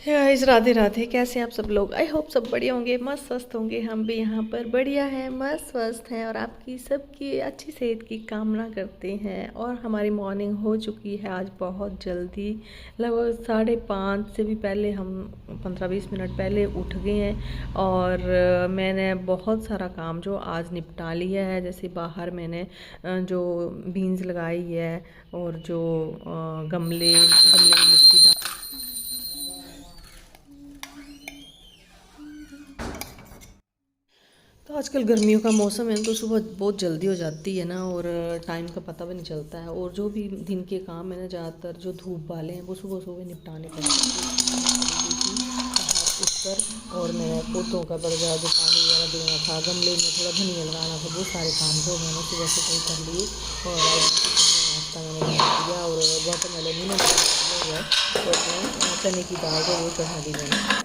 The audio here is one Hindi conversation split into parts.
Hey guys, Radhe Radhe. कैसे हैं आप सब लोग? आई होप सब बढ़िया होंगे, मस्त स्वस्थ होंगे। हम भी यहाँ पर बढ़िया हैं, मस्त स्वस्थ हैं और आपकी सबकी अच्छी सेहत की कामना करते हैं। और हमारी मॉर्निंग हो चुकी है आज बहुत जल्दी, लगभग 5:30 से भी पहले, हम 15-20 मिनट पहले उठ गए हैं। और मैंने बहुत सारा काम जो आज निपटा लिया है। जैसे बाहर मैंने जो बीन्स लगाई है और जो गमले गमले में मिट्टी डाल। तो आजकल गर्मियों का मौसम है तो सुबह बहुत जल्दी हो जाती है ना, और टाइम का पता भी नहीं चलता है। और जो भी दिन के काम है ना, ज़्यादातर जो धूप वाले हैं वो सुबह सुबह निपटाने पड़ते हैं। उठकर और मैं पौधों का बरगद जो पानी वगैरह देना था, गमले में थोड़ा धनिया लगाना था, वो सारे काम जो मैंने सुबह सुबह कर लिए। और नाश्ता मैंने बना दिया और वाटरमेलन भी मैंने दिया हुआ है। और मैं चने की दाल जो वो चढ़ा दी मैंने।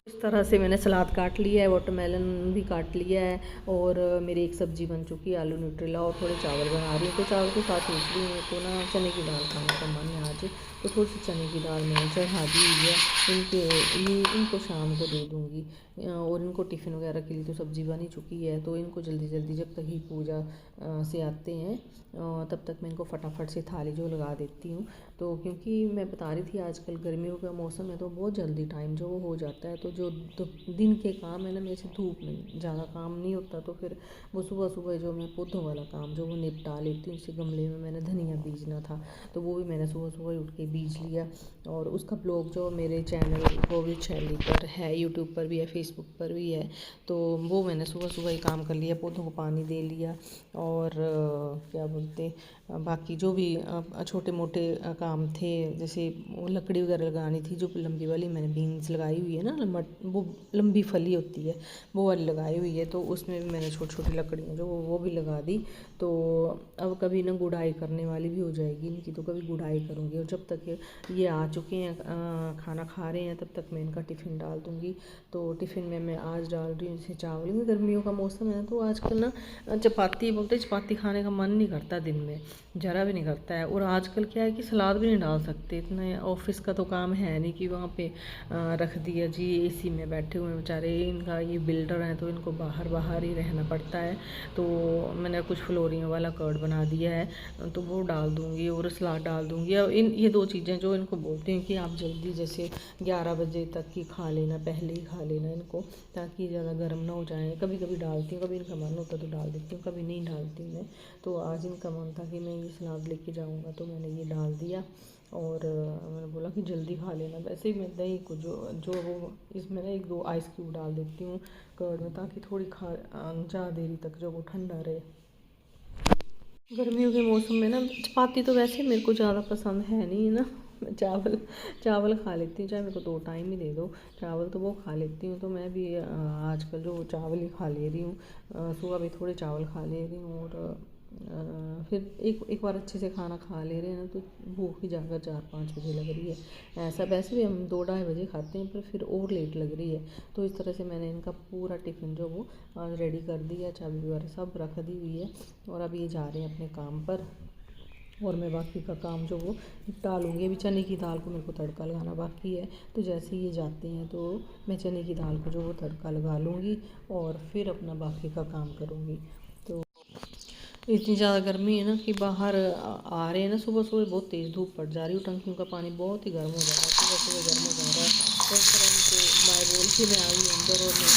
इस तरह से मैंने सलाद काट लिया है, वाटरमेलन भी काट लिया है। और मेरी एक सब्ज़ी बन चुकी है, आलू न्यूट्रेला, और थोड़े चावल बना रही हूँ। तो चावल के साथ सोच रही हूँ तो ना चने की दाल खाने का मन है आज, तो थोड़ी सी चने की दाल मैंने चढ़ा दी हुई है। इनको शाम को दे दूँगी। और इनको टिफ़िन वगैरह के लिए तो सब्ज़ी बन ही चुकी है, तो इनको जल्दी जल्दी जब तक ही पूजा से आते हैं तब तक मैं इनको फटाफट से थाली जो लगा देती हूँ। तो क्योंकि मैं बता रही थी आजकल गर्मियों का मौसम है तो बहुत जल्दी टाइम जो वो हो जाता है। तो जो दिन के काम है ना, मेरे से धूप में ज़्यादा काम नहीं होता, तो फिर वो सुबह सुबह जो मैं पौधों वाला काम जो वो निपटा लेती हूँ। इसी गमले में मैंने धनिया बीजना था तो वो भी मैंने सुबह सुबह उठ के बीज लिया। और उसका ब्लॉग जो मेरे चैनल कोविड शैली पर है, यूट्यूब पर भी है, फेसबुक पर भी है, तो वो मैंने सुबह सुबह ही काम कर लिया, पौधों को पानी दे लिया। और क्या बोलते, बाकी जो भी छोटे मोटे काम थे, जैसे वो लकड़ी वगैरह लगानी थी, जो लंबी वाली मैंने बीन्स लगाई हुई है ना, वो लंबी फली होती है वो वाली लगाई हुई है, तो उसमें भी मैंने छोटी छोटी लकड़ियाँ जो वो भी लगा दी। तो अब कभी ना गुड़ाई करने वाली भी हो जाएगी इनकी, तो कभी गुड़ाई करूँगी। और जब तक ये आ चुके हैं खाना खा रहे हैं तब तक मैं इनका टिफ़िन डाल दूँगी। तो टिफ़िन में मैं आज डाल रही हूँ जैसे चावल, क्योंकि गर्मियों का मौसम है तो आजकल ना चपाती बोलते, चपाती खाने का मन नहीं करता, दिन में ज़रा भी नहीं करता है। और आजकल क्या है कि सलाद भी नहीं डाल सकते, इतने ऑफिस का तो काम है नहीं कि वहाँ पे रख दिया जी, एसी में बैठे हुए बेचारे, इनका ये बिल्डर हैं तो इनको बाहर बाहर ही रहना पड़ता है। तो मैंने कुछ फ्लोरियों वाला कर्ड बना दिया है तो वो डाल दूँगी और सलाद डाल दूँगी। और ये दो चीज़ें जो इनको बोलती हैं कि आप जल्दी जैसे 11 बजे तक ही खा लेना, पहले ही खा लेना इनको, ताकि ज़्यादा गर्म ना हो जाए। कभी कभी डालती हूँ, कभी इनका मन होता तो डाल देती हूँ, कभी नहीं डालती मैं। तो आज इनका मन था कि मैं ये सलाद लेके जाऊँगा तो मैंने ये डाल दिया। और मैंने बोला कि जल्दी खा लेना। वैसे ही मैं दही को जो वो इसमें ना 1-2 आइस क्यूब डाल देती हूँ कर्ड में, ताकि थोड़ी ज़्यादा देरी तक जो वो ठंडा रहे। गर्मियों के मौसम में ना चपाती तो वैसे मेरे को ज़्यादा पसंद है नहीं ना, मैं चावल चावल खा लेती हूँ, चाहे मेरे को 2 टाइम ही दे दो चावल तो वो खा लेती हूँ। तो मैं भी आजकल जो चावल ही खा ले रही हूँ, सुबह भी थोड़े चावल खा ले रही हूँ। और फिर एक बार अच्छे से खाना खा ले रहे हैं ना तो भूख ही जाकर 4-5 बजे लग रही है। ऐसा वैसे भी हम 2-2:30 बजे खाते हैं, पर फिर और लेट लग रही है। तो इस तरह से मैंने इनका पूरा टिफ़िन जो वो आज रेडी कर दिया, चाबी वगैरह सब रख दी हुई है। और अब ये जा रहे हैं अपने काम पर और मैं बाकी का काम जो वो निपटा लूँगी। अभी चने की दाल को मेरे को तड़का लगाना बाकी है, तो जैसे ही ये जाते हैं तो मैं चने की दाल को जो वो तड़का लगा लूँगी और फिर अपना बाकी का काम करूँगी। तो इतनी ज़्यादा गर्मी है ना कि बाहर आ रहे हैं ना, सुबह सुबह बहुत तेज़ धूप पड़ जा रही है, टंकियों का पानी बहुत ही गर्म हो जा रहा है, सुबह सुबह गर्म हो जा रहा है। तो इस तरह उनको माए बोल के मैं आई अंदर और मैं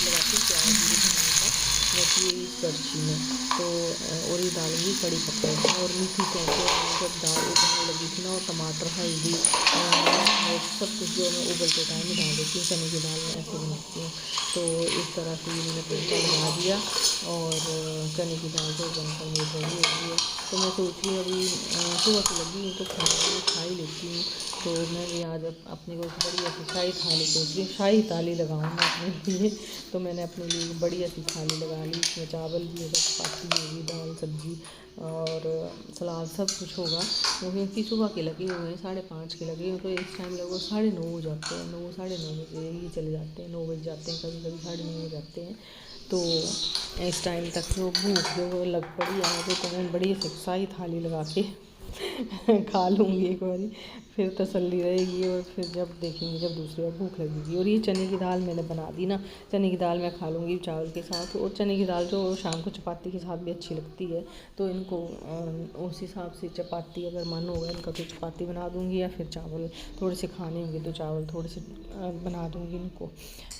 लगाती हूँ प्याज रखी हुई इस कड़छी में। तो और ये डालूँगी कड़ी पत्ता और मीठी सौंफ। जब दाल उबलने लगी थी ना, और टमाटर, हल्दी और सब कुछ जो मैं उबलते टाइम ही डाल देती हूँ, चने की दाल में ऐसे बनाती हूँ। तो इस तरह से ये मैंने तड़का लगा दिया और चने की दाल जो बनकर मेरी रेडी हो गई है। तो मैं सोच रही हूँ अभी सुबह से लगी हूँ तो खाना खा ही लेती हूँ। तो मैं भी आज अपने को बड़ी ऐसी शाही थाली सोच रही हूँ, शाही थाली लगाऊँ मैं अपने लिए। तो मैंने अपने लिए बड़ी ऐसी थाली लगा ली, इसमें चावल भी होगा, चपाती होगी, दाल सब्जी और सलाद सब कुछ होगा। वो क्योंकि सुबह के लगे हुए हैं, 5:30 के लगे हुए, तो इस टाइम लगभग 9:30 हो जाते हैं, 9 बजे ही चले जाते हैं, 9 बज जाते हैं, कभी कभी 9:30 हो जाते हैं। तो इस टाइम तक जो भूख जो लग पड़ी है तो मैं बड़ी शाही थाली लगा के खा लूँगी एक बारी, फिर तसल्ली रहेगी। और फिर जब देखेंगे, जब दूसरी बार भूख लगेगी। और ये चने की दाल मैंने बना दी ना, चने की दाल मैं खा लूँगी चावल के साथ। और चने की दाल जो शाम को चपाती के साथ भी अच्छी लगती है, तो इनको उस हिसाब से चपाती अगर मन होगा इनका तो चपाती बना दूँगी, या फिर चावल थोड़े से खाने होंगे तो चावल थोड़े से बना दूँगी इनको,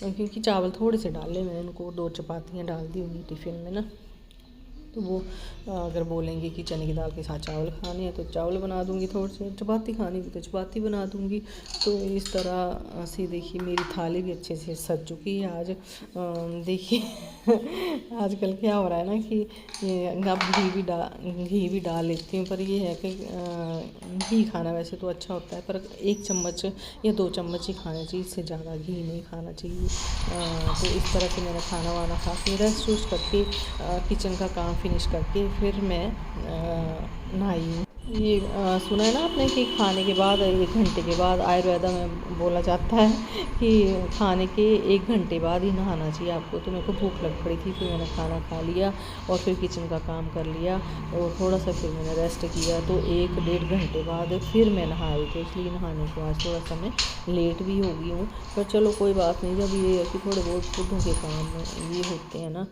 क्योंकि चावल थोड़े से डाले मैंने इनको, 2 चपातियाँ डाल दी होंगी टिफ़िन में ना। तो वो अगर बोलेंगे कि चने की दाल के साथ चावल खाने हैं तो चावल बना दूँगी, थोड़ी सी चपाती खानी भी तो चपाती बना दूँगी। तो इस तरह से देखिए मेरी थाली भी अच्छे से सज चुकी है आज। देखिए आजकल क्या हो रहा है ना कि ये अब घी भी डाल लेती हूँ, पर ये है कि घी खाना वैसे तो अच्छा होता है, पर 1 चम्मच या 2 चम्मच ही खाना चाहिए, इससे ज़्यादा घी नहीं खाना चाहिए। तो इस तरह से मैंने खाना वाना खा के रेस्ट वेस्ट करके किचन का काम फिनिश करके फिर मैं नहाई हूँ। ये सुना है ना आपने कि खाने के बाद 1 घंटे के बाद आयुर्वेदा में बोला जाता है कि खाने के 1 घंटे बाद ही नहाना चाहिए आपको। तो मेरे को भूख लग पड़ी थी, फिर मैंने खाना खा लिया और फिर किचन का काम कर लिया और थोड़ा सा फिर मैंने रेस्ट किया। तो 1 डेढ़ घंटे बाद फिर मैं नहाई, तो इसलिए नहाने को आज थोड़ा सा मैं लेट भी हो गई हूँ। पर चलो कोई बात नहीं, जब ये है कि थोड़े बहुत खुदों के काम ये होते हैं ना,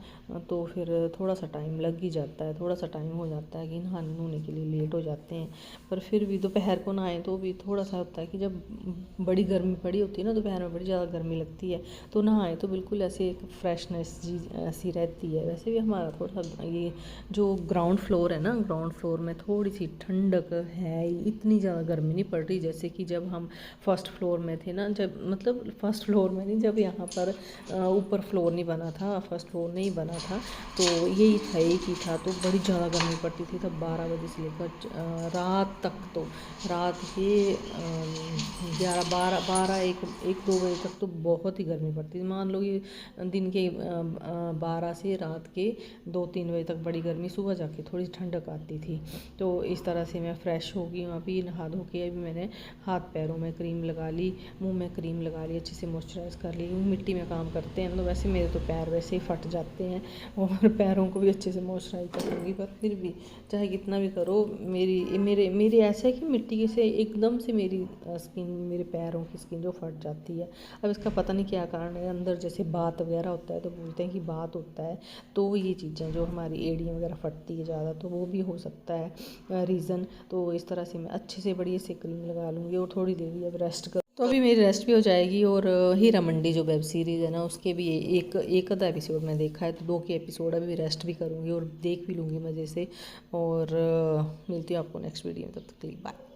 तो फिर थोड़ा सा टाइम लग ही जाता है, थोड़ा सा टाइम हो जाता है कि नहाने धोने के लिए लेट हो जाते हैं। पर फिर भी दोपहर को नहाएं तो भी थोड़ा सा होता है कि जब बड़ी गर्मी पड़ी होती है ना, दोपहर में बड़ी ज़्यादा गर्मी लगती है, तो नहाएं तो बिल्कुल ऐसे एक फ्रेशनेस जी ऐसी रहती है। वैसे भी हमारा थोड़ा सा ये जो ग्राउंड फ्लोर है ना, ग्राउंड फ्लोर में थोड़ी सी ठंडक है, इतनी ज़्यादा गर्मी नहीं पड़ रही जैसे कि जब हम फर्स्ट फ्लोर में थे ना, जब मतलब फर्स्ट फ्लोर में नहीं, जब यहाँ पर ऊपर फ्लोर नहीं बना था, फर्स्ट फ्लोर नहीं बना था, तो यही था, एक ही था, तो बड़ी ज़्यादा गर्मी पड़ती थी तब 12 बजे से लेकर रात तक। तो रात के 1 बजे तक तो बहुत ही गर्मी पड़ती थी। मान लो ये दिन के 12 से रात के 2-3 बजे तक बड़ी गर्मी, सुबह जाके थोड़ी ठंडक आती थी। तो इस तरह से मैं फ़्रेश हो गई हूँ, अभी नहा धो के अभी मैंने हाथ पैरों में क्रीम लगा ली, मुँह में क्रीम लगा ली, अच्छे से मॉइस्चराइज़ कर ली। मिट्टी में काम करते हैं तो वैसे मेरे तो पैर वैसे ही फट जाते हैं और पैरों को भी अच्छे से मॉइस्चराइज़ करूँगी, पर फिर भी चाहे कितना भी करो मेरी ऐसा है कि मिट्टी से एकदम से मेरी स्किन, मेरे पैरों की स्किन जो फट जाती है। अब इसका पता नहीं क्या कारण है, अंदर जैसे बात वगैरह होता है तो बोलते हैं कि बात होता है, तो ये चीज़ें जो हमारी एड़ियाँ वगैरह फटती है ज़्यादा, तो वो भी हो सकता है रीज़न। तो इस तरह से मैं अच्छे से बढ़िया से क्रीम लगा लूँगी और थोड़ी देर भी अब रेस्ट कर, तो अभी मेरी रेस्ट भी हो जाएगी। और हीरा मंडी जो वेब सीरीज़ है ना, उसके भी एक आधा एपिसोड मैंने देखा है, तो 2 के एपिसोड अभी रेस्ट भी करूँगी और देख भी लूँगी मज़े से। और मिलती हूँ आपको नेक्स्ट वीडियो में, तब तक के लिए बाय।